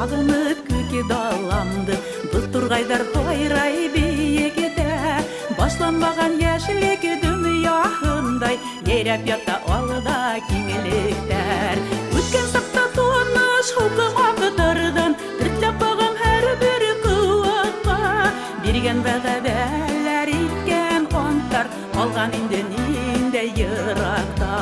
сағынып көке даламды бұлтырғайдар қойрай биігіде башланбаған яшілік дүнияхындай ереп ятта алда кеңеліктер өткен сақта тоны шылқыма қытырдан тіртлеп бағам әр бір қуатқа берген вәғәдәләр еткен онтар қалған инде йырақта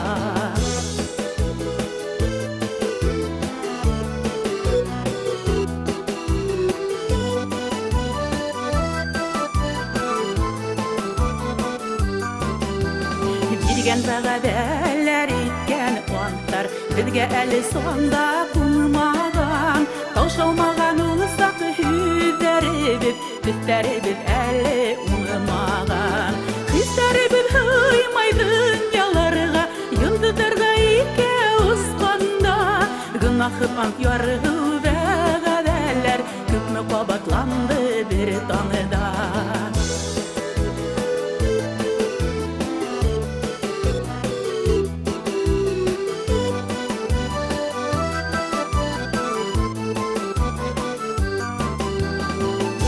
Берген вәғәдәләр еткен онтар бізге әлі сонда қумаған таушалмаған ұлысақ хүздәрі біз әлі ұңымаған Хистәрі біз хыймай дүнияларға йылдыздарға ике ұсқанда Гынахып ант ярғы вәғәдәләр күпмі қабатланды бір таңыда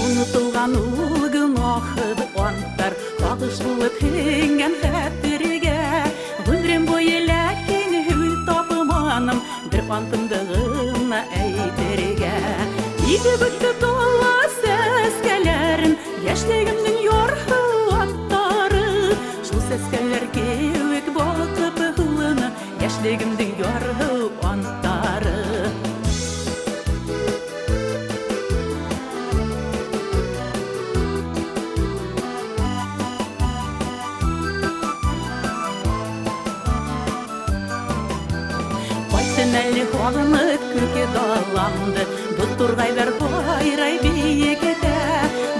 Unutulgan ulgun ahıd ontar Qadış bulup hingen xətiriga Ömrüm boyu lәкин hül tapımanım Bir antımdığına әйтiriga Игі бүкті тола сәскәләрін Яшьлегімдің ярхы аттары Шул сәскәләр кеуек балқып хылыны Яшьлегімдің ярхы аттары Әлі қағынып көке даламды Бұлтырғайлар қойрай биігіде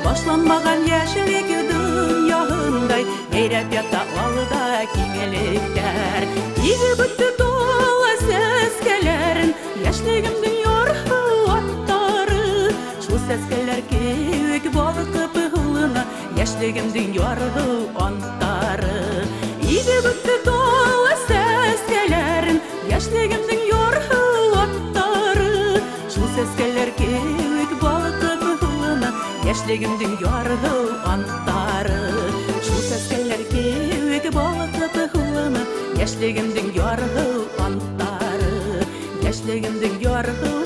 Башланмаған яшілік дүнияғындай Ереп ятта алда кеңеліктер Игі бүкті тола сәскәләрін Яшьлегімдің ярхы аттары Шул сәскәләр кеуек балқып хылына Яшьлегімдің ярхы аттары Игі бүкті тола сәскәләрін Яшьлегімдің ярхы аттары Шул сәскәләр кеуек балқып хылына Яшьлегімдің ярхы аттары Шул сәскәләр кеуек балқып хылына Яшьлегімдің ярхы аттары Яшьлегімдің ярхы